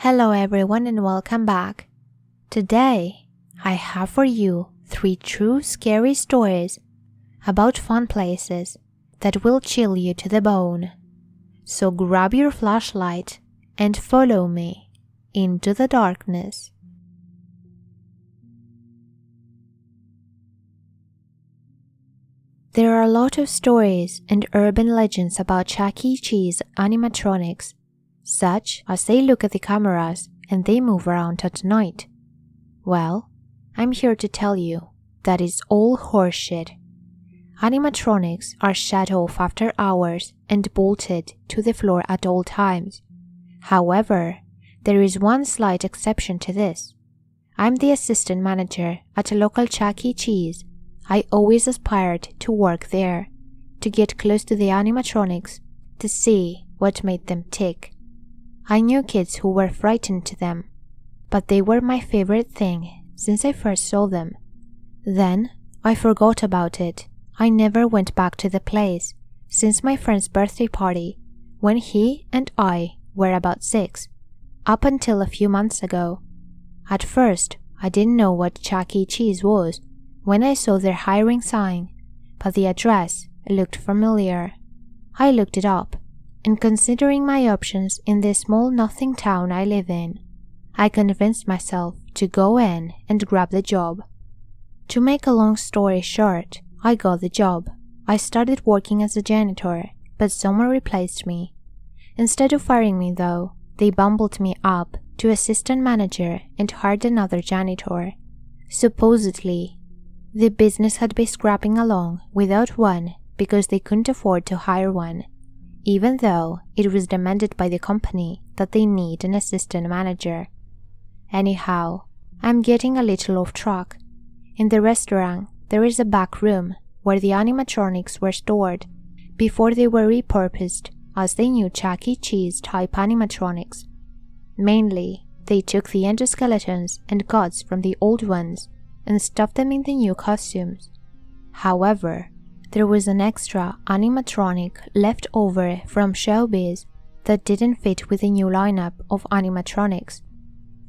Hello everyone and welcome back. Today, I have for you 3 true scary stories about fun places that will chill you to the bone. So grab your flashlight and follow me into the darkness. There are a lot of stories and urban legends about Chuck E. Cheese animatronics, such as they look at the cameras and they move around at night. Well, I'm here to tell you that is all horseshit. Animatronics are shut off after hours and bolted to the floor at all times. However, there is one slight exception to this. I'm the assistant manager at a local Chuck E. Cheese. I always aspired to work there, to get close to the animatronics, to see what made them tick. I knew kids who were frightened to them, but they were my favorite thing since I first saw them. Then, I forgot about it. I never went back to the place since my friend's birthday party, when he and I were about 6, up until a few months ago. At first, I didn't know what Chuck E. Cheese was when I saw their hiring sign, but the address looked familiar. I looked it up, and considering my options in the small nothing town I live in, I convinced myself to go in and grab the job. To make a long story short, I got the job. I started working as a janitor, but someone replaced me. Instead of firing me though, they bumbled me up to assistant manager and hired another janitor. Supposedly, the business had been scrapping along without one because they couldn't afford to hire one, even though it was demanded by the company that they need an assistant manager. Anyhow, I'm getting a little off track. In the restaurant, there is a back room where the animatronics were stored before they were repurposed as the new Chuck E. Cheese type animatronics. Mainly, they took the endoskeletons and guts from the old ones and stuffed them in the new costumes. However, there was an extra animatronic left over from Showbiz that didn't fit with the new lineup of animatronics.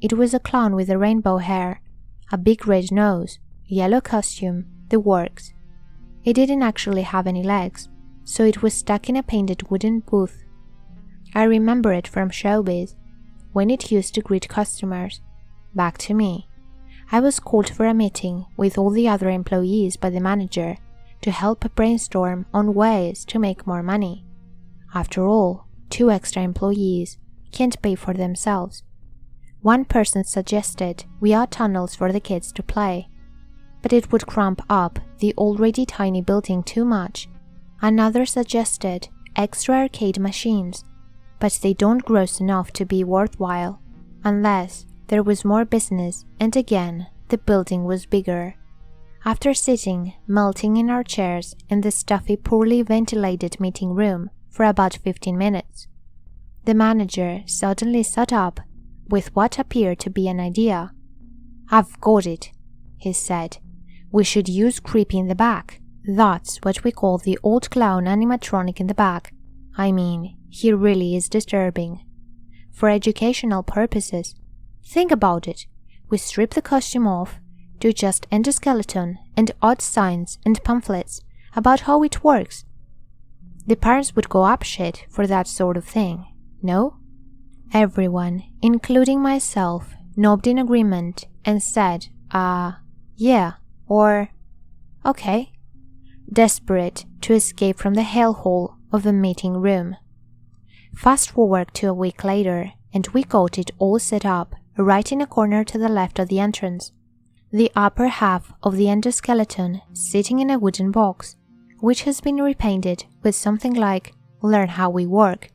It was a clown with a rainbow hair, a big red nose, yellow costume, the works. It didn't actually have any legs, so it was stuck in a painted wooden booth. I remember it from Showbiz, when it used to greet customers. Back to me. I was called for a meeting with all the other employees by the manager to help brainstorm on ways to make more money. After all, 2 extra employees can't pay for themselves. One person suggested we add tunnels for the kids to play, but it would cramp up the already tiny building too much. Another suggested extra arcade machines, but they don't gross enough to be worthwhile, unless there was more business, and again, the building was bigger. After sitting, melting in our chairs in the stuffy, poorly ventilated meeting room for about 15 minutes, the manager suddenly sat up with what appeared to be an idea. "I've got it," he said. "We should use Creepy in the back. That's what we call the old clown animatronic in the back. I mean, he really is disturbing. For educational purposes, think about it. We strip the costume off, do just endoskeleton and odd signs and pamphlets about how it works. The parents would go apeshit for that sort of thing, no?" Everyone, including myself, nodded in agreement and said, yeah, or, okay, desperate to escape from the hellhole of the meeting room. Fast forward to a week later, and we got it all set up right in a corner to the left of the entrance. The upper half of the endoskeleton sitting in a wooden box, which has been repainted with something like "Learn How We Work,"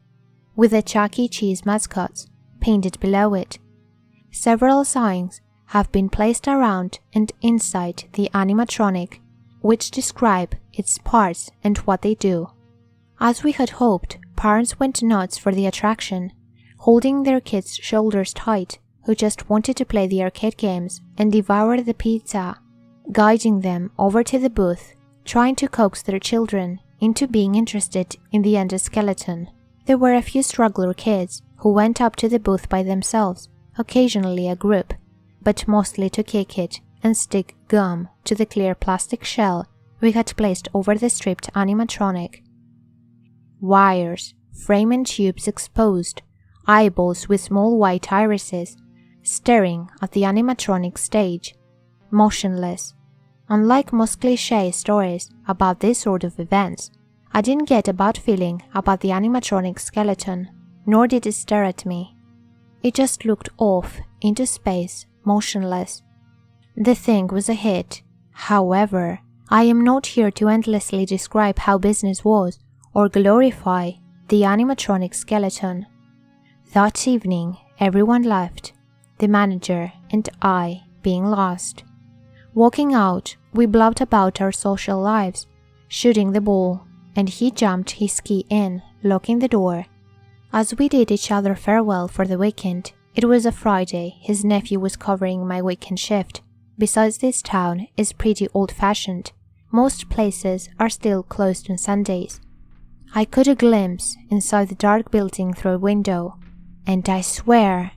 with the Chuck E. Cheese mascots painted below it. Several signs have been placed around and inside the animatronic, which describe its parts and what they do. As we had hoped, parents went nuts for the attraction, holding their kids' shoulders tight, who just wanted to play the arcade games and devour the pizza, guiding them over to the booth, trying to coax their children into being interested in the endoskeleton. There were a few struggler kids who went up to the booth by themselves, occasionally a group, but mostly to kick it and stick gum to the clear plastic shell we had placed over the stripped animatronic. Wires, frame and tubes exposed, eyeballs with small white irises, staring at the animatronic stage, motionless. Unlike most cliché stories about this sort of events, I didn't get a bad feeling about the animatronic skeleton, nor did it stare at me. It just looked off into space, motionless. The thing was a hit. However, I am not here to endlessly describe how business was or glorify the animatronic skeleton. That evening, everyone left, the manager and I being last. Walking out, we blabbed about our social lives, shooting the ball, and he jumped his key in, locking the door. As we did each other farewell for the weekend, it was a Friday, his nephew was covering my weekend shift. Besides, this town is pretty old-fashioned. Most places are still closed on Sundays. I caught a glimpse inside the dark building through a window, and I swear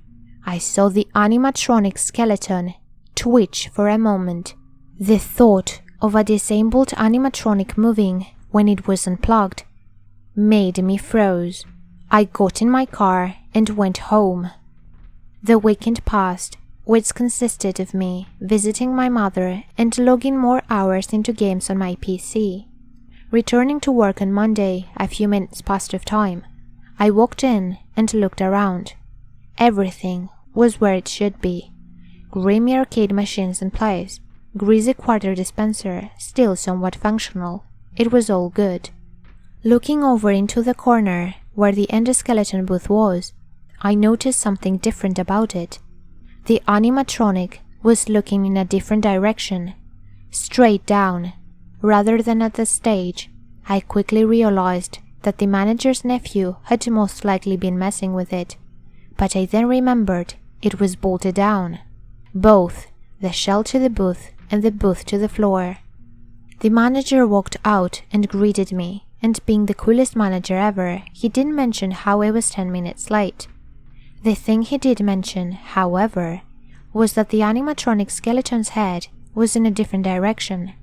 I saw the animatronic skeleton twitch for a moment. The thought of a disabled animatronic moving when it was unplugged made me froze. I got in my car and went home. The weekend passed, which consisted of me visiting my mother and logging more hours into games on my PC. Returning to work on Monday, a few minutes past of time, I walked in and looked around. Everything was where it should be. Grimy arcade machines in place, greasy quarter dispenser still somewhat functional. It was all good. Looking over into the corner where the endoskeleton booth was, I noticed something different about it. The animatronic was looking in a different direction, straight down, rather than at the stage. I quickly realized that the manager's nephew had most likely been messing with it, but I then remembered it was bolted down, both the shell to the booth and the booth to the floor. The manager walked out and greeted me, and being the coolest manager ever, he didn't mention how I was 10 minutes late. The thing he did mention, however, was that the animatronic skeleton's head was in a different direction.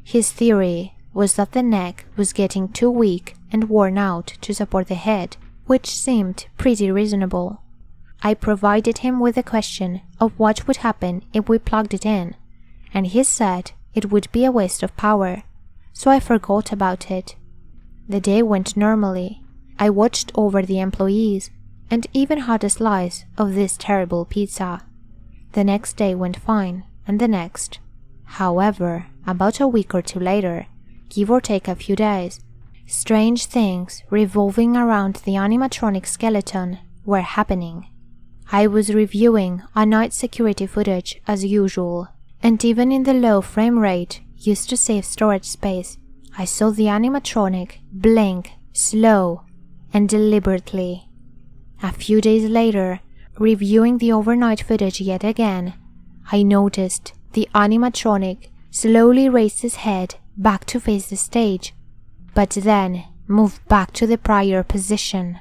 His theory was that the neck was getting too weak and worn out to support the head, which seemed pretty reasonable. I provided him with a question of what would happen if we plugged it in, and he said it would be a waste of power, so I forgot about it. The day went normally. I watched over the employees and even had a slice of this terrible pizza. The next day went fine, and the next. However, about a week or two later, give or take a few days, strange things revolving around the animatronic skeleton were happening. I was reviewing a night security footage as usual, and even in the low frame rate used to save storage space, I saw the animatronic blink slow and deliberately. A few days later, reviewing the overnight footage yet again, I noticed the animatronic slowly raised his head back to face the stage, but then moved back to the prior position.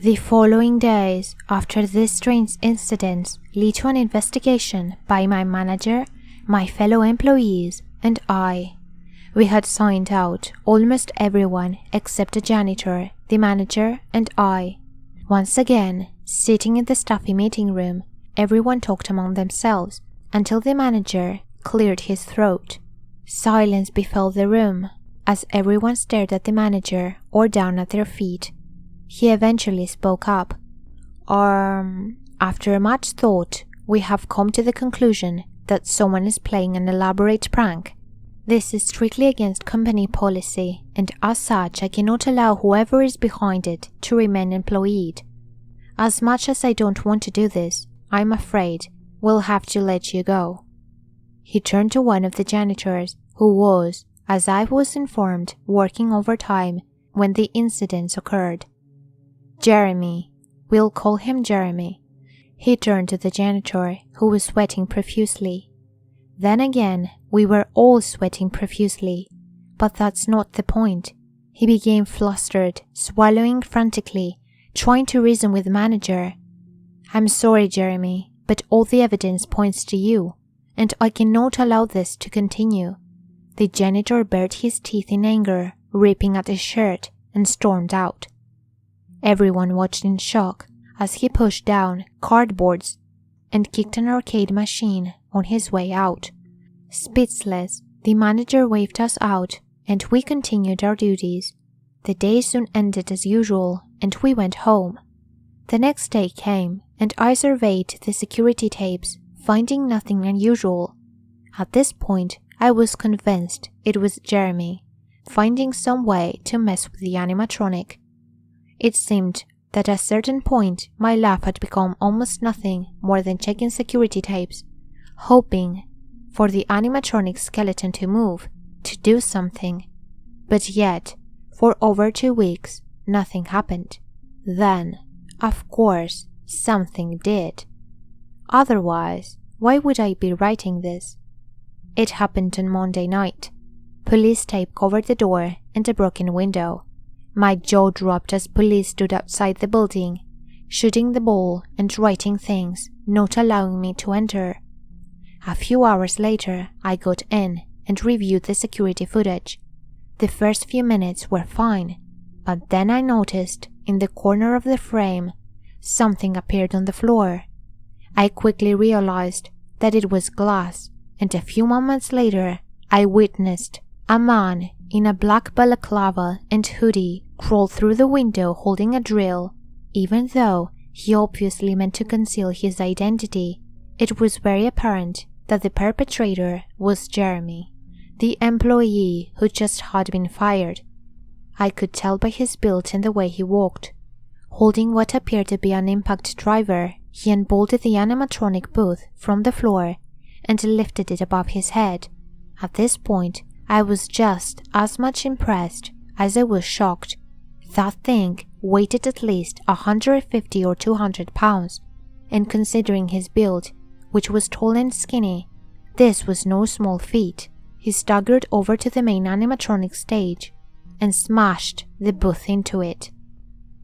The following days after this strange incident led to an investigation by my manager, my fellow employees, and I. We had signed out almost everyone except the janitor, the manager, and I. Once again, sitting in the stuffy meeting room, everyone talked among themselves until the manager cleared his throat. Silence befell the room as everyone stared at the manager or down at their feet. He eventually spoke up. After much thought, we have come to the conclusion that someone is playing an elaborate prank. This is strictly against company policy, and as such I cannot allow whoever is behind it to remain employed. As much as I don't want to do this, I'm afraid we'll have to let you go. He turned to one of the janitors, who was, as I was informed, working overtime when the incidents occurred. Jeremy. We'll call him Jeremy. He turned to the janitor, who was sweating profusely. Then again, we were all sweating profusely, but that's not the point. He became flustered, swallowing frantically, trying to reason with the manager. "I'm sorry, Jeremy, but all the evidence points to you, and I cannot allow this to continue." The janitor bared his teeth in anger, ripping at his shirt, and stormed out. Everyone watched in shock as he pushed down cardboards and kicked an arcade machine on his way out. Speechless, the manager waved us out, and we continued our duties. The day soon ended as usual, and we went home. The next day came, and I surveyed the security tapes, finding nothing unusual. At this point, I was convinced it was Jeremy, finding some way to mess with the animatronic. It seemed that at a certain point my life had become almost nothing more than checking security tapes, hoping for the animatronic skeleton to move, to do something. But yet, for over 2 weeks, nothing happened. Then, of course, something did. Otherwise, why would I be writing this? It happened on Monday night. Police tape covered the door and a broken window. My jaw dropped as police stood outside the building, shooting the ball and writing things, not allowing me to enter. A few hours later, I got in and reviewed the security footage. The first few minutes were fine, but then I noticed in the corner of the frame something appeared on the floor. I quickly realized that it was glass, and a few moments later I witnessed a man in a black balaclava and hoodie crawl through the window holding a drill. Even though he obviously meant to conceal his identity, it was very apparent that the perpetrator was Jeremy, the employee who just had been fired. I could tell by his build and the way he walked. Holding what appeared to be an impact driver, he unbolted the animatronic booth from the floor and lifted it above his head. At this point, I was just as much impressed as I was shocked. That thing weighed at least 150 or 200 pounds, and considering his build, which was tall and skinny, this was no small feat. He staggered over to the main animatronic stage and smashed the booth into it.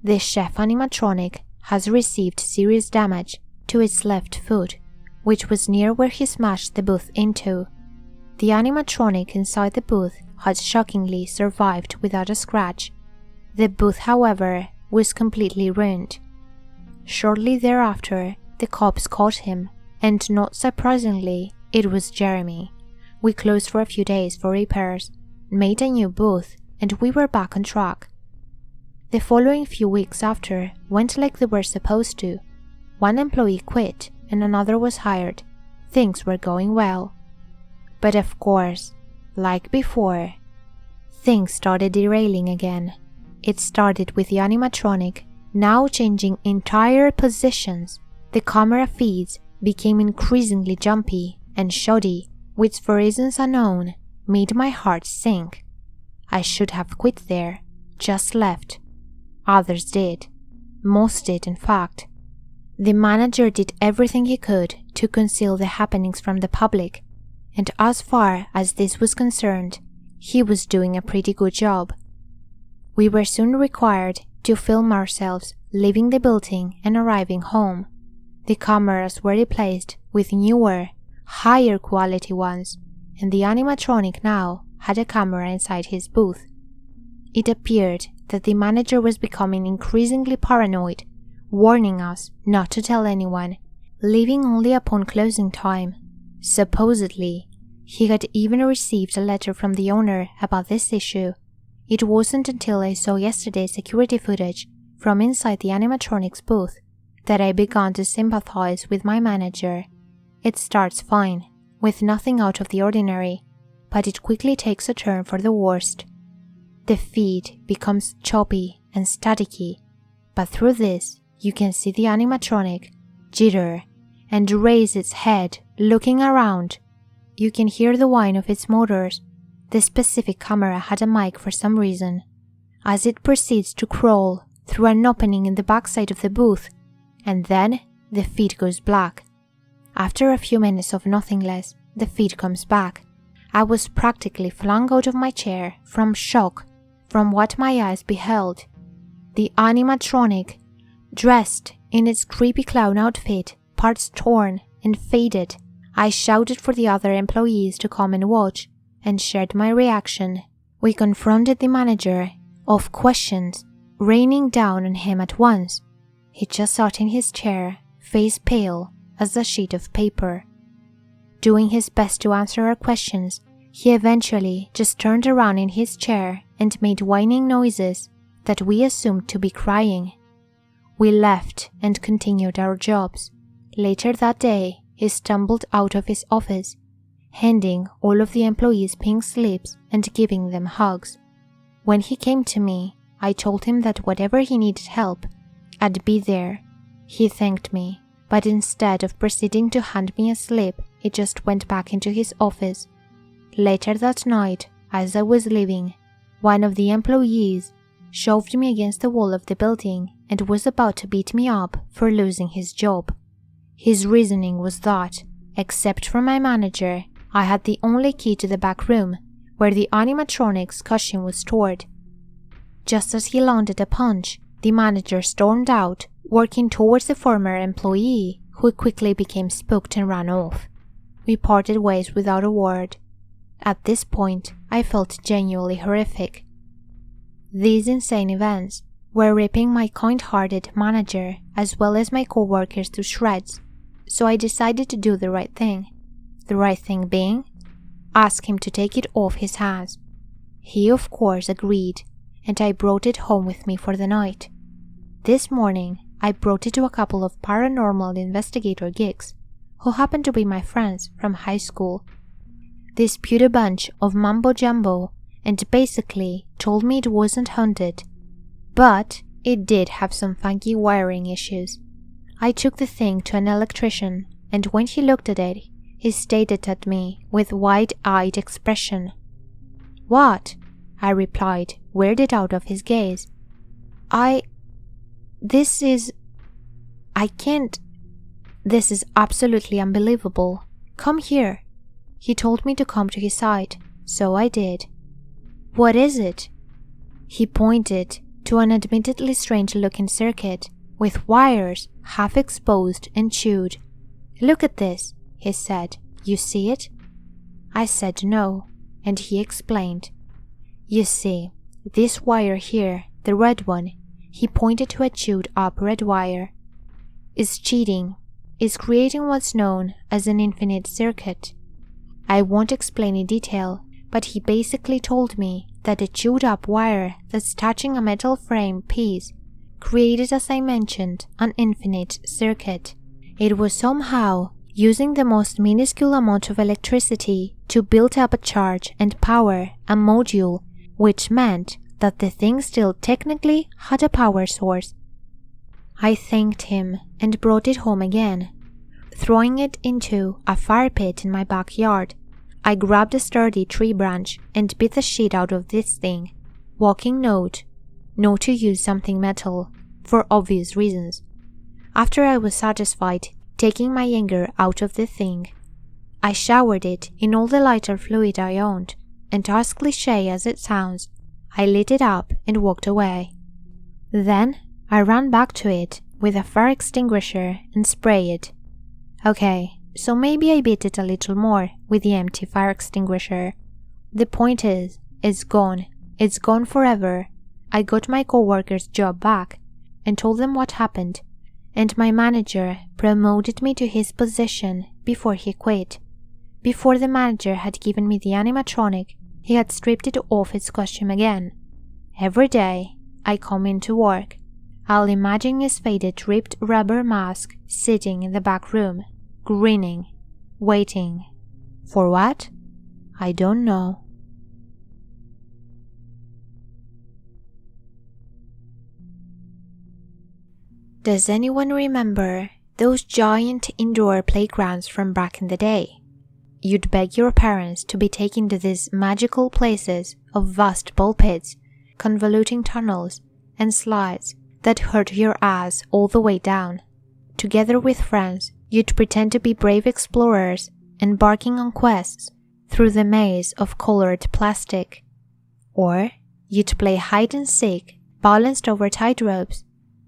The chef animatronic has received serious damage to its left foot, which was near where he smashed the booth into. The animatronic inside the booth had shockingly survived without a scratch. The booth, however, was completely ruined. Shortly thereafter, the cops caught him, and not surprisingly, it was Jeremy. We closed for a few days for repairs, made a new booth, and we were back on track. The following few weeks after went like they were supposed to. One employee quit and another was hired. Things were going well. But of course, like before, things started derailing again. It started with the animatronic now changing entire positions. The camera feeds became increasingly jumpy and shoddy, which for reasons unknown made my heart sink. I should have quit there, just left. Others did. Most did, in fact. The manager did everything he could to conceal the happenings from the public, and as far as this was concerned, he was doing a pretty good job. We were soon required to film ourselves leaving the building and arriving home. The cameras were replaced with newer, higher quality ones, and the animatronic now had a camera inside his booth. It appeared that the manager was becoming increasingly paranoid, warning us not to tell anyone, leaving only upon closing time. Supposedly, he had even received a letter from the owner about this issue. It wasn't until I saw yesterday's security footage from inside the animatronic's booth that I began to sympathize with my manager. It starts fine, with nothing out of the ordinary, but it quickly takes a turn for the worst. The feed becomes choppy and staticky, but through this you can see the animatronic jitter and raise its head, looking around. You can hear the whine of its motors. The specific camera had a mic for some reason. As it proceeds to crawl through an opening in the backside of the booth, and then the feed goes black. After a few minutes of nothingness, the feed comes back. I was practically flung out of my chair from shock from what my eyes beheld. The animatronic Dressed in its creepy clown outfit, parts torn and faded, I shouted for the other employees to come and watch and shared my reaction. We confronted the manager of questions, raining down on him at once. He just sat in his chair, face pale as a sheet of paper. Doing his best to answer our questions, he eventually just turned around in his chair and made whining noises that we assumed to be crying. We left and continued our jobs. Later that day, he stumbled out of his office, handing all of the employees pink slips and giving them hugs. When he came to me, I told him that whatever he needed help, I'd be there. He thanked me, but instead of proceeding to hand me a slip, he just went back into his office. Later that night, as I was leaving, one of the employees shoved me against the wall of the building and was about to beat me up for losing his job. His reasoning was that, except for my manager, I had the only key to the back room where the animatronics costume was stored. Just as he landed a punch, the manager stormed out, working towards the former employee, who quickly became spooked and ran off. We parted ways without a word. At this point, I felt genuinely horrific. These insane events were ripping my kind-hearted manager as well as my co-workers to shreds, so I decided to do the right thing. The right thing being, ask him to take it off his hands. He of course agreed, and I brought it home with me for the night. This morning, I brought it to a couple of paranormal investigator geeks, who happened to be my friends from high school. They spewed a bunch of mumbo-jumbo and basically told me it wasn't haunted, but it did have some funky wiring issues. I took the thing to an electrician, and when he looked at it, he stared at me with wide-eyed expression. "What?" I replied, weirded out of his gaze. This is absolutely unbelievable. Come here." He told me to come to his side, so I did. "What is it?" He pointed to an admittedly strange-looking circuit with wires half exposed and chewed. "Look at this," he said. "You see it?" I said no, and he explained. "You see, this wire here, the red one," he pointed to a chewed-up red wire, "is cheating, is creating what's known as an infinite circuit. I won't explain in detail, but he basically told me that a chewed-up wire that's touching a metal frame piece created, as I mentioned, an infinite circuit. It was somehow using the most minuscule amount of electricity to build up a charge and power a module, which meant that the thing still technically had a power source." I thanked him and brought it home again. Throwing it into a fire pit in my backyard, I grabbed a sturdy tree branch and bit the shit out of this thing. Walking note: not to use something metal, for obvious reasons. After I was satisfied, taking my anger out of the thing, I showered it in all the lighter fluid I owned, and as cliché as it sounds, I lit it up and walked away. Then I ran back to it with a fire extinguisher and sprayed it. Okay, so maybe I beat it a little more with the empty fire extinguisher. The point is, it's gone. It's gone forever. I got my co-worker's job back and told them what happened, and my manager promoted me to his position before he quit. Before the manager had given me the animatronic, he had stripped it off its costume again. Every day, I come into work, I'll imagine his faded ripped rubber mask sitting in the back room, grinning, waiting. For what? I don't know. Does anyone remember those giant indoor playgrounds from back in the day? You'd beg your parents to be taken to these magical places of vast ball pits, convoluting tunnels, and slides that hurt your ass all the way down. Together with friends, you'd pretend to be brave explorers, embarking on quests through the maze of colored plastic. Or you'd play hide and seek, balanced over tight ropes,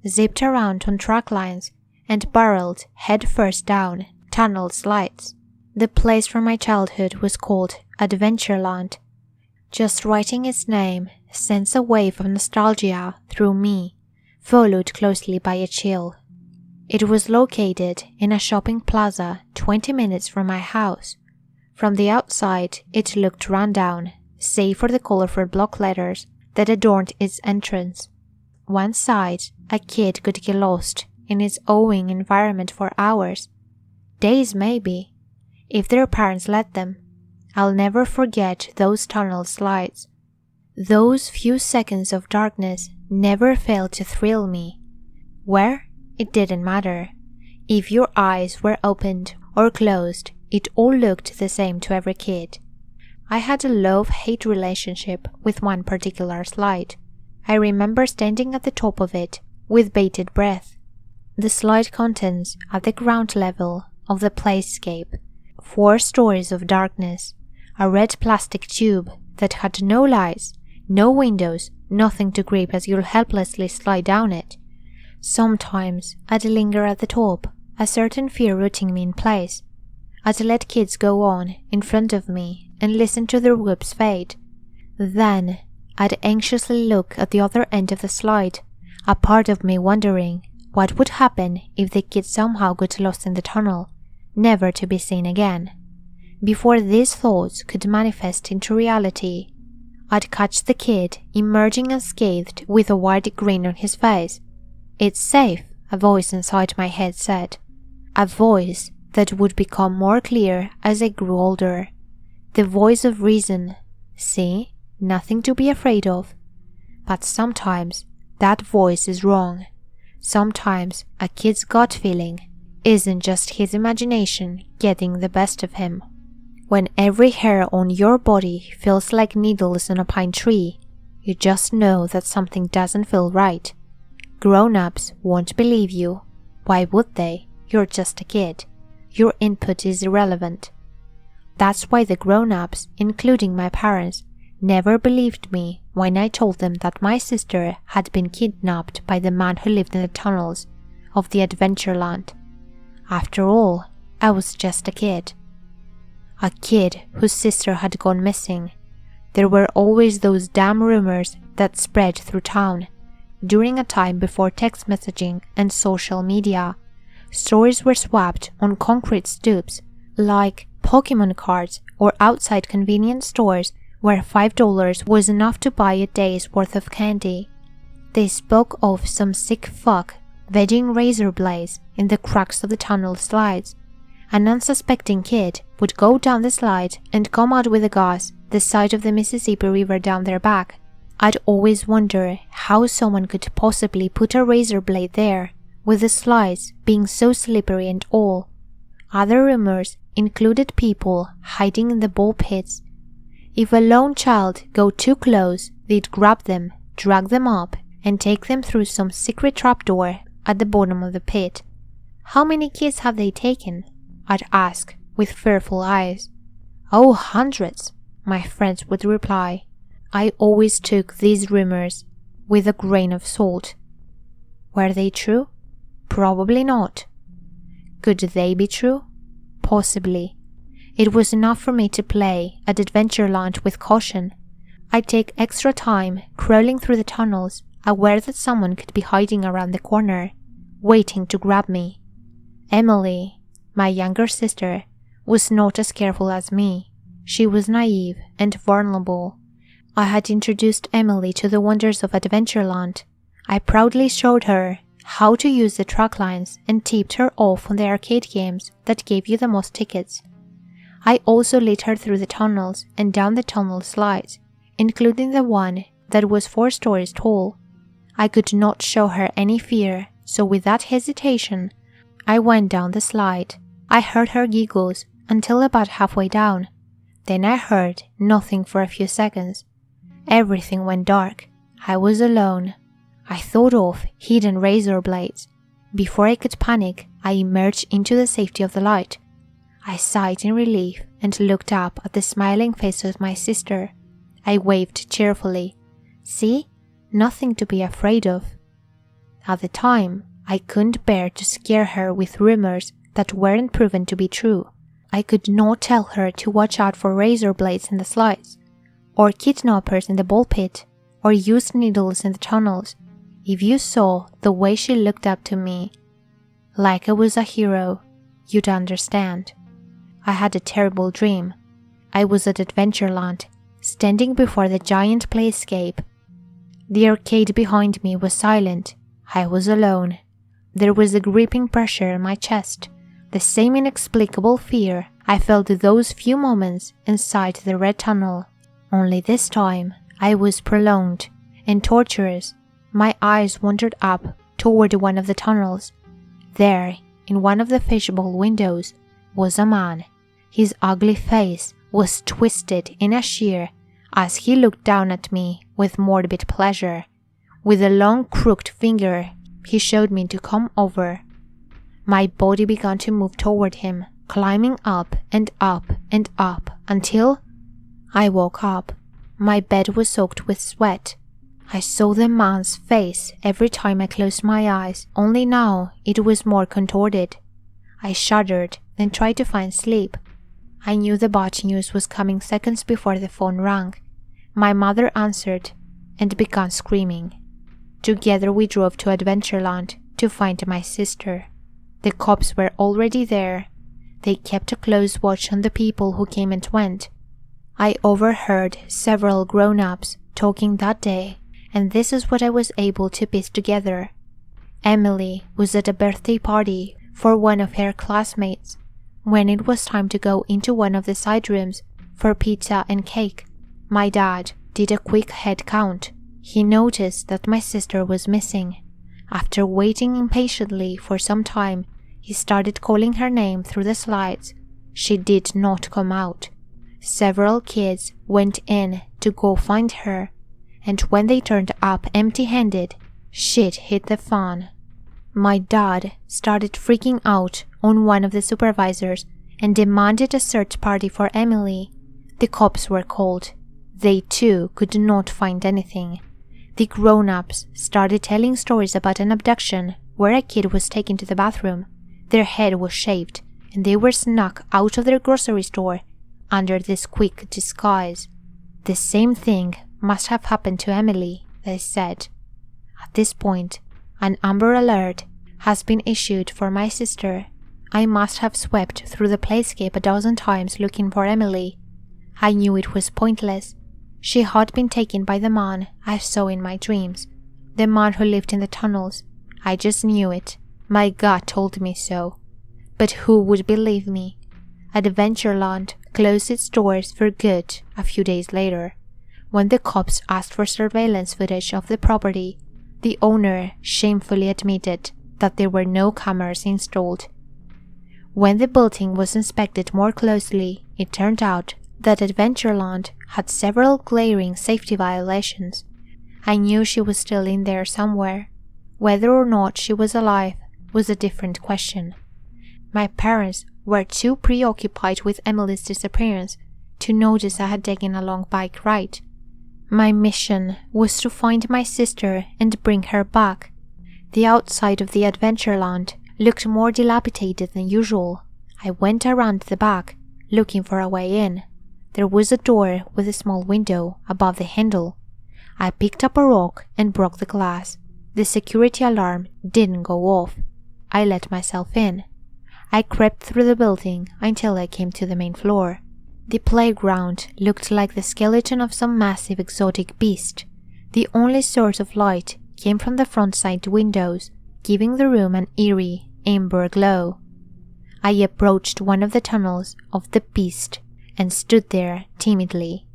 zipped around on track lines, and barreled headfirst down tunnel slides. The place from my childhood was called Adventureland. Just writing its name sends a wave of nostalgia through me, followed closely by a chill. It was located in a shopping plaza 20 minutes from my house. From the outside, it looked run down, save for the colorful block letters that adorned its entrance. One side, a kid could get lost in its owing environment for hours, days maybe, if their parents let them. I'll never forget those tunnel slides. Those few seconds of darkness never failed to thrill me. Where? It didn't matter. If your eyes were opened or closed, it all looked the same to every kid. I had a love-hate relationship with one particular slide. I remember standing at the top of it with bated breath. The slide contents at the ground level of the playscape 4 stories of darkness, a red plastic tube that had no lights, no windows, nothing to grip as you'll helplessly slide down it. Sometimes I'd linger at the top, a certain fear rooting me in place. I'd let kids go on in front of me and listen to their whoops fade. Then I'd anxiously look at the other end of the slide, a part of me wondering what would happen if the kid somehow got lost in the tunnel, never to be seen again. Before these thoughts could manifest into reality, I'd catch the kid emerging unscathed with a wide grin on his face. "It's safe," a voice inside my head said. A voice that would become more clear as I grew older. The voice of reason. See? Nothing to be afraid of. But sometimes that voice is wrong. Sometimes a kid's gut feeling isn't just his imagination getting the best of him. When every hair on your body feels like needles on a pine tree, you just know that something doesn't feel right. Grown-ups won't believe you. Why would they? You're just a kid. Your input is irrelevant. That's why the grown-ups, including my parents, never believed me when I told them that my sister had been kidnapped by the man who lived in the tunnels of the Adventureland. After all, I was just a kid. A kid whose sister had gone missing. There were always those damn rumors that spread through town. During a time before text messaging and social media, stories were swapped on concrete stoops like Pokemon cards or outside convenience stores where $5 was enough to buy a day's worth of candy. They spoke of some sick fuck vegging razor blades in the cracks of the tunnel slides. An unsuspecting kid would go down the slide and come out with a gas the size of the Mississippi River down their back. I'd always wonder how someone could possibly put a razor blade there, with the slides being so slippery and all. Other rumors included people hiding in the ball pits. If a lone child got too close, they'd grab them, drag them up, and take them through some secret trapdoor at the bottom of the pit. "How many kids have they taken?" I'd ask, with fearful eyes. "Oh, hundreds," my friends would reply. I always took these rumors with a grain of salt. Were they true? Probably not. Could they be true? Possibly. It was enough for me to play at Adventureland with caution. I'd take extra time crawling through the tunnels, aware that someone could be hiding around the corner, waiting to grab me. Emily, my younger sister, was not as careful as me. She was naive and vulnerable. I had introduced Emily to the wonders of Adventureland. I proudly showed her how to use the track lines and tipped her off on the arcade games that gave you the most tickets. I also led her through the tunnels and down the tunnel slides, including the one that was 4 stories tall. I could not show her any fear, so without hesitation, I went down the slide. I heard her giggles until about halfway down. Then I heard nothing for a few seconds. Everything went dark. I was alone. I thought of hidden razor blades. Before I could panic, I emerged into the safety of the light. I sighed in relief and looked up at the smiling face of my sister. I waved cheerfully. "See? Nothing to be afraid of." At the time, I couldn't bear to scare her with rumors that weren't proven to be true. I could not tell her to watch out for razor blades in the slides, or kidnappers in the ball pit, or used needles in the tunnels. If you saw the way she looked up to me, like I was a hero, you'd understand. I had a terrible dream. I was at Adventureland, standing before the giant playscape. The arcade behind me was silent. I was alone. There was a gripping pressure in my chest, the same inexplicable fear I felt those few moments inside the red tunnel. Only this time, I was prolonged and torturous. My eyes wandered up toward one of the tunnels. There, in one of the fishbowl windows, was a man. His ugly face was twisted in a sheer as he looked down at me with morbid pleasure. With a long crooked finger, he showed me to come over. My body began to move toward him, climbing up and up and up until I woke up. My bed was soaked with sweat. I saw the man's face every time I closed my eyes, only now it was more contorted. I shuddered and tried to find sleep. I knew the bad news was coming seconds before the phone rang. My mother answered and began screaming. Together we drove to Adventureland to find my sister. The cops were already there. They kept a close watch on the people who came and went. I overheard several grown-ups talking that day, and this is what I was able to piece together. Emily was at a birthday party for one of her classmates. When it was time to go into one of the side rooms for pizza and cake, my dad did a quick head count. He noticed that my sister was missing. After waiting impatiently for some time, he started calling her name through the slides. She did not come out. Several kids went in to go find her, and when they turned up empty-handed, shit hit the fan. My dad started freaking out on one of the supervisors and demanded a search party for Emily. The cops were called. They too could not find anything. The grown-ups started telling stories about an abduction where a kid was taken to the bathroom. Their head was shaved, and they were snuck out of their grocery store under this quick disguise. The same thing must have happened to Emily, they said. At this point, an Amber Alert has been issued for my sister. I must have swept through the playscape a dozen times looking for Emily. I knew it was pointless. She had been taken by the man I saw in my dreams, the man who lived in the tunnels. I just knew it. My gut told me so. But who would believe me? Adventureland closed its doors for good a few days later. When the cops asked for surveillance footage of the property, the owner shamefully admitted that there were no cameras installed. When the building was inspected more closely, it turned out that Adventureland had several glaring safety violations. I knew she was still in there somewhere. Whether or not she was alive was a different question. My parents were too preoccupied with Emily's disappearance to notice I had taken a long bike ride. My mission was to find my sister and bring her back. The outside of the Adventureland looked more dilapidated than usual. I went around the back, looking for a way in. There was a door with a small window above the handle. I picked up a rock and broke the glass. The security alarm didn't go off. I let myself in. I crept through the building until I came to the main floor. The playground looked like the skeleton of some massive exotic beast. The only source of light came from the front side windows, giving the room an eerie amber glow. I approached one of the tunnels of the beast and stood there timidly.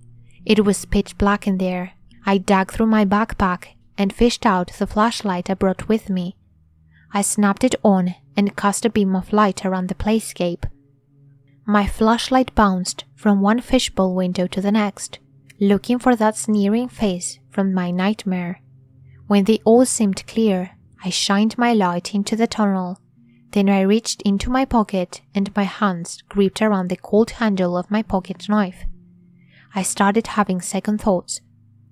It was pitch black in there. I dug through my backpack and fished out the flashlight I brought with me. I snapped it on and cast a beam of light around the playscape. My flashlight bounced from one fishbowl window to the next, looking for that sneering face from my nightmare. When they all seemed clear, I shined my light into the tunnel. Then I reached into my pocket and my hands gripped around the cold handle of my pocket knife. I started having second thoughts.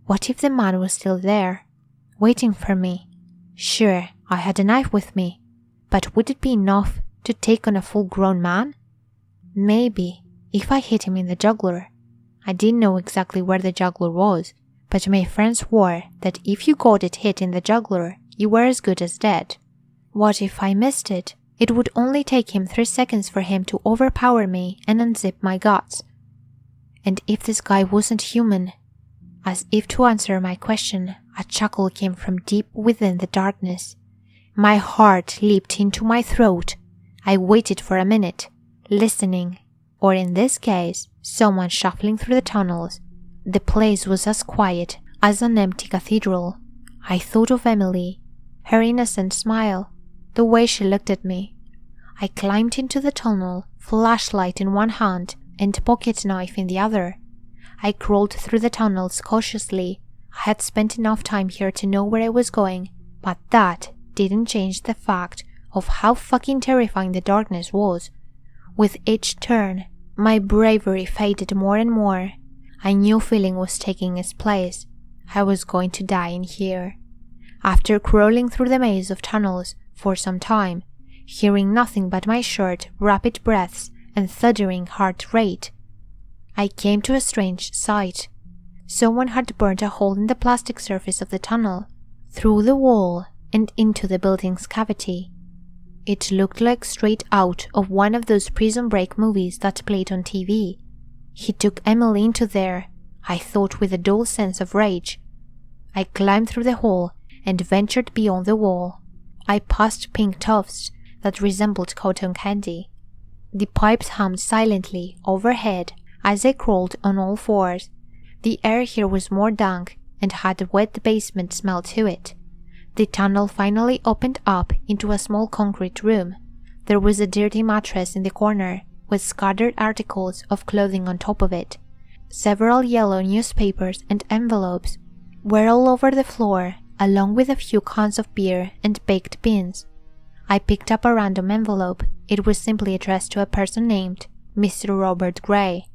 What if the man was still there, waiting for me? Sure, I had a knife with me, but would it be enough to take on a full-grown man? Maybe, if I hit him in the jugular. I didn't know exactly where the jugular was, but my friends swore that if you got it hit in the jugular, you were as good as dead. What if I missed it? It would only take him 3 seconds for him to overpower me and unzip my guts. And if this guy wasn't human? As if to answer my question, a chuckle came from deep within the darkness. My heart leaped into my throat. I waited for a minute, listening, or in this case, someone shuffling through the tunnels. The place was as quiet as an empty cathedral. I thought of Emily, her innocent smile, the way she looked at me. I climbed into the tunnel, flashlight in one hand and pocket knife in the other. I crawled through the tunnels cautiously. I had spent enough time here to know where I was going, but that didn't change the fact of how fucking terrifying the darkness was. With each turn, my bravery faded more and more. A new feeling was taking its place. I was going to die in here. After crawling through the maze of tunnels for some time, hearing nothing but my short, rapid breaths and thudding heart rate, I came to a strange sight. Someone had burnt a hole in the plastic surface of the tunnel, through the wall and into the building's cavity. It looked like straight out of one of those Prison Break movies that played on TV. He took Emily into there, I thought with a dull sense of rage. I climbed through the hole and ventured beyond the wall. I passed pink tufts that resembled cotton candy. The pipes hummed silently overhead as I crawled on all fours. The air here was more dank and had a wet basement smell to it. The tunnel finally opened up into a small concrete room. There was a dirty mattress in the corner with scattered articles of clothing on top of it. Several yellow newspapers and envelopes were all over the floor, along with a few cans of beer and baked beans. I picked up a random envelope. It was simply addressed to a person named Mr. Robert Gray.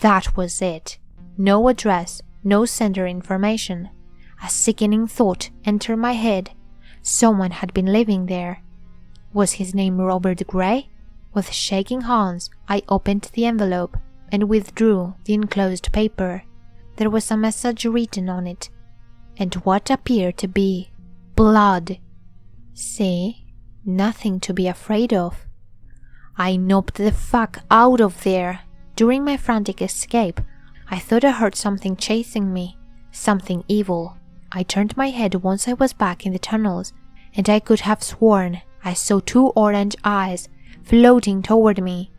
That was it. No address, no sender information. A sickening thought entered my head. Someone had been living there. Was his name Robert Gray? With shaking hands, I opened the envelope and withdrew the enclosed paper. There was a message written on it, and what appeared to be blood. See? Nothing to be afraid of. I knocked the fuck out of there. During my frantic escape, I thought I heard something chasing me, something evil. I turned my head once I was back in the tunnels, and I could have sworn I saw 2 orange eyes floating toward me.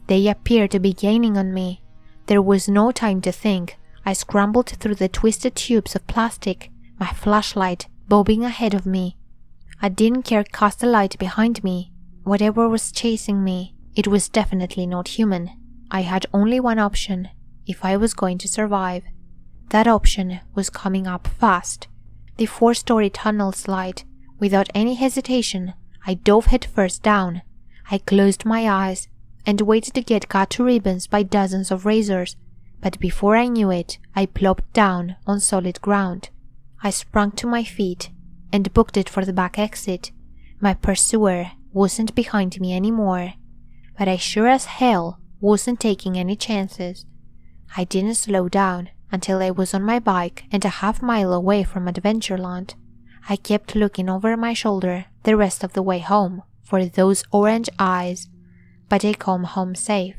They appeared to be gaining on me. There was no time to think. I scrambled through the twisted tubes of plastic, my flashlight bobbing ahead of me. I didn't care to cast a light behind me. Whatever was chasing me, it was definitely not human. I had only one option if I was going to survive. That option was coming up fast. The 4-story tunnel slide. Without any hesitation, I dove headfirst down. I closed my eyes and waited to get cut to ribbons by dozens of razors, but before I knew it, I plopped down on solid ground. I sprang to my feet and booked it for the back exit. My pursuer wasn't behind me anymore, but I sure as hell wasn't taking any chances. I didn't slow down until I was on my bike and a half-mile away from Adventureland. I kept looking over my shoulder the rest of the way home for those orange eyes, but I come home safe.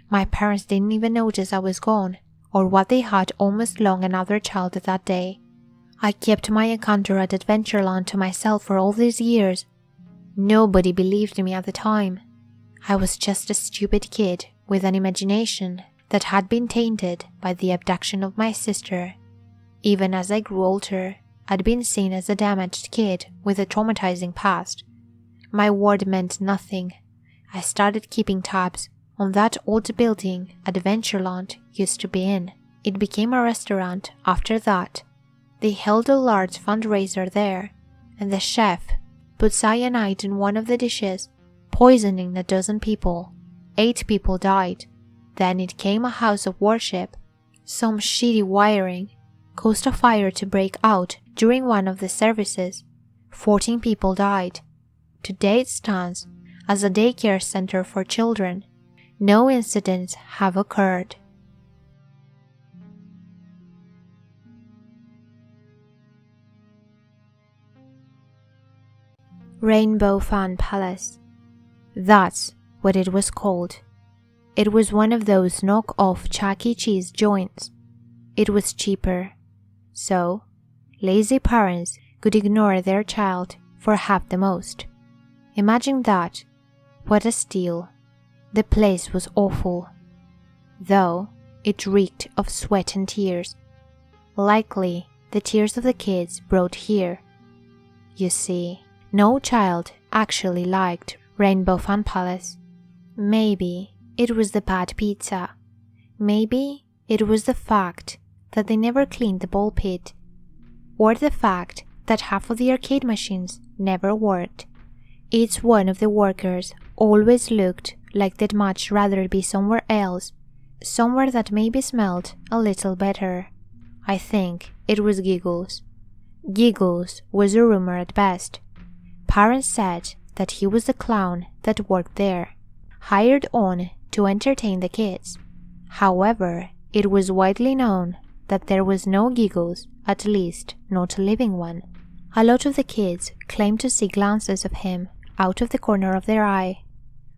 My parents didn't even notice I was gone, or what they had almost long another child that day. I kept my encounter at Adventureland to myself for all these years. Nobody believed me at the time. I was just a stupid kid with an imagination that had been tainted by the abduction of my sister. Even as I grew older, I'd been seen as a damaged kid with a traumatizing past. My word meant nothing. I started keeping tabs on that old building Adventureland used to be in. It became a restaurant after that. They held a large fundraiser there, and the chef put cyanide in one of the dishes, poisoning a dozen people. 8 people died. Then it came a house of worship. Some shitty wiring caused a fire to break out during one of the services. 14 people died. Today it stands as a daycare center for children. No incidents have occurred. Rainbow Fun Palace. That's what it was called. It was one of those knock-off Chuck E. Cheese joints. It was cheaper, so lazy parents could ignore their child for half the most. Imagine that. What a steal. The place was awful, though it reeked of sweat and tears. Likely the tears of the kids brought here. You see, no child actually liked Rainbow Fun Palace. Maybe it was the bad pizza. Maybe it was the fact that they never cleaned the ball pit, or the fact that half of the arcade machines never worked. Each one of the workers always looked like they'd much rather be somewhere else, somewhere that maybe smelled a little better. I think it was Giggles. Giggles was a rumor at best. Parents said that he was the clown that worked there, hired on to entertain the kids. However, it was widely known that there was no Giggles, at least not a living one. A lot of the kids claimed to see glances of him out of the corner of their eye.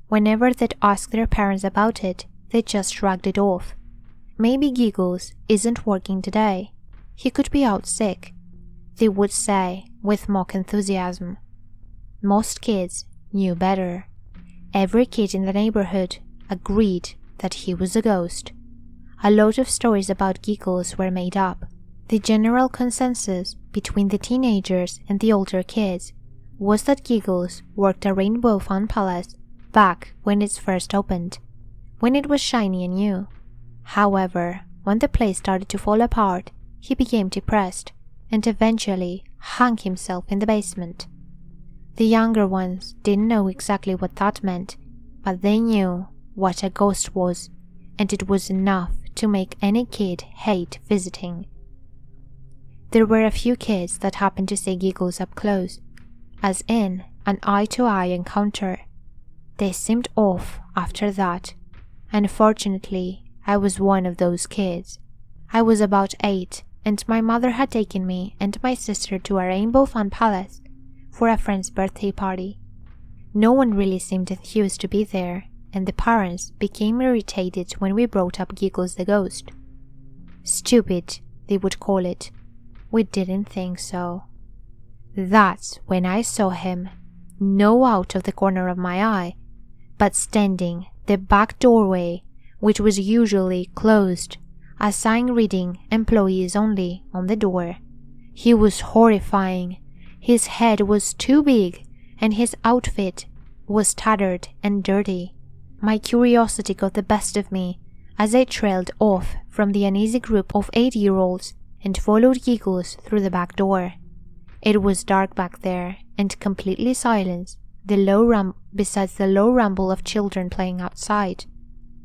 Whenever they'd ask their parents about it, they just shrugged it off. Maybe Giggles isn't working today. He could be out sick, they would say with mock enthusiasm. Most kids knew better. Every kid in the neighborhood agreed that he was a ghost. A lot of stories about Giggles were made up. The general consensus between the teenagers and the older kids was that Giggles worked at Rainbow Fun Palace back when it first opened, when it was shiny and new. However, when the place started to fall apart, he became depressed and eventually hung himself in the basement. The younger ones didn't know exactly what that meant, but they knew what a ghost was, and it was enough to make any kid hate visiting. There were a few kids that happened to see Giggles up close, as in an eye-to-eye encounter. They seemed off after that. Unfortunately, I was one of those kids. I was about 8, and my mother had taken me and my sister to a Rainbow Fun Palace for a friend's birthday party. No one really seemed enthused to be there, and the parents became irritated when we brought up Giggles the ghost. Stupid, they would call it. We didn't think so. That's when I saw him, no out of the corner of my eye, but standing the back doorway, which was usually closed, a sign reading "Employees Only" on the door. He was horrifying. His head was too big, and his outfit was tattered and dirty. My curiosity got the best of me as I trailed off from the uneasy group of 8-year-olds and followed Giggles through the back door. It was dark back there and completely silent, besides the low rumble of children playing outside.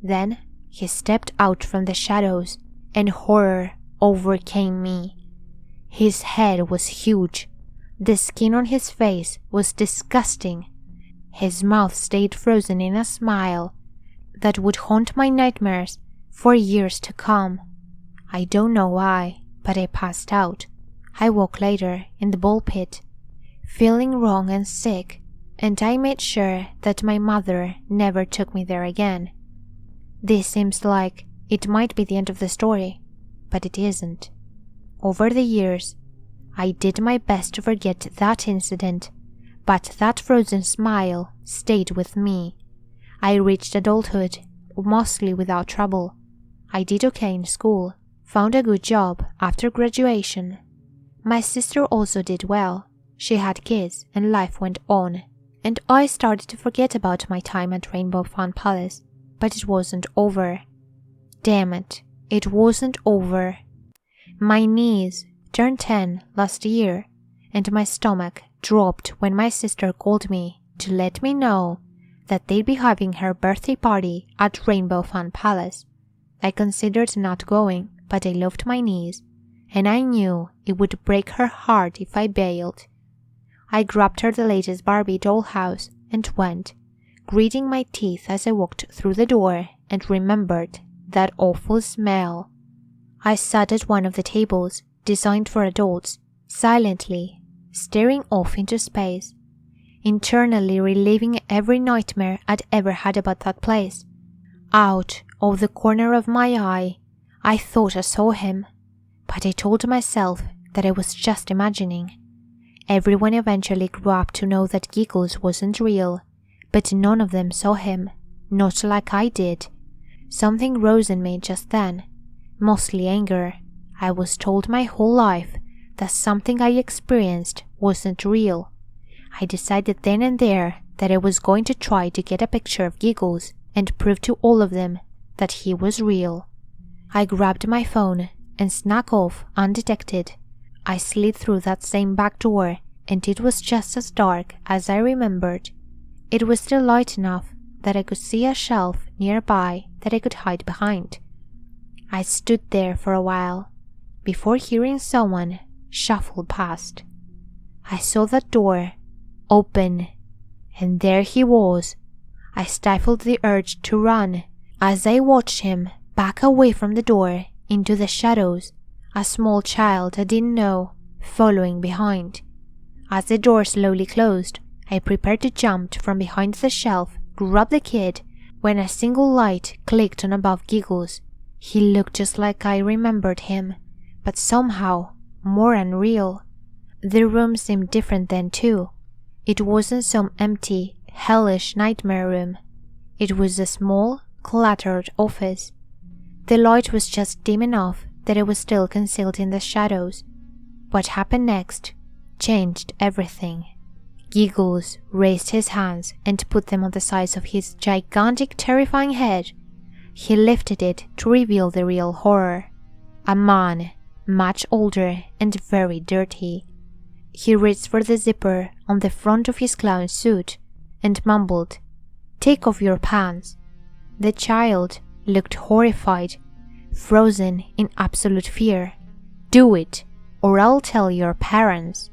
Then he stepped out from the shadows, and horror overcame me. His head was huge. The skin on his face was disgusting. His mouth stayed frozen in a smile that would haunt my nightmares for years to come. I don't know why, but I passed out. I woke later in the ball pit, feeling wrong and sick, and I made sure that my mother never took me there again. This seems like it might be the end of the story, but it isn't. Over the years, I did my best to forget that incident, but that frozen smile stayed with me. I reached adulthood mostly without trouble. I did okay in school, found a good job after graduation. My sister also did well. She had kids and life went on, and I started to forget about my time at Rainbow Fun Palace, but it wasn't over. Damn it, it wasn't over. My niece turned 10 last year, and my stomach dropped when my sister called me to let me know that they'd be having her birthday party at Rainbow Fun Palace. I considered not going, but I loved my niece, and I knew it would break her heart if I bailed. I grabbed her the latest Barbie dollhouse and went, gritting my teeth as I walked through the door and remembered that awful smell. I sat at one of the tables designed for adults, silently, staring off into space, internally reliving every nightmare I'd ever had about that place. Out of the corner of my eye, I thought I saw him, but I told myself that I was just imagining. Everyone eventually grew up to know that Giggles wasn't real, but none of them saw him, not like I did. Something rose in me just then, mostly anger. I was told my whole life that something I experienced wasn't real. I decided then and there that I was going to try to get a picture of Giggles and prove to all of them that he was real. I grabbed my phone and snuck off undetected. I slid through that same back door, and it was just as dark as I remembered. It was still light enough that I could see a shelf nearby that I could hide behind. I stood there for a while before hearing someone shuffle past. I saw that door open, and there he was. I stifled the urge to run as I watched him back away from the door into the shadows, a small child I didn't know following behind. As the door slowly closed, I prepared to jump from behind the shelf, grab the kid, when a single light clicked on above Giggles. He looked just like I remembered him, but somehow more unreal. The room seemed different then too. It wasn't some empty, hellish nightmare room. It was a small, cluttered office. The light was just dim enough that it was still concealed in the shadows. What happened next changed everything. Giggles raised his hands and put them on the sides of his gigantic, terrifying head. He lifted it to reveal the real horror. A man, much older and very dirty. He reached for the zipper on the front of his clown suit and mumbled, "Take off your pants." The child looked horrified, frozen in absolute fear. "Do it, or I'll tell your parents."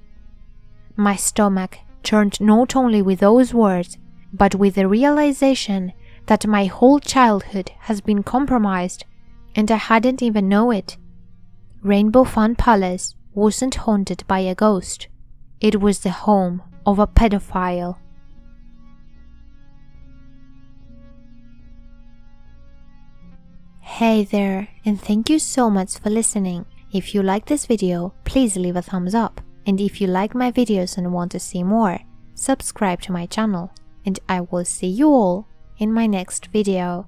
My stomach turned not only with those words, but with the realization that my whole childhood has been compromised, and I hadn't even known it. Rainbow Fun Palace wasn't haunted by a ghost. It was the home of a pedophile. Hey there, and thank you so much for listening. If you like this video, please leave a thumbs up. And if you like my videos and want to see more, subscribe to my channel. And I will see you all in my next video.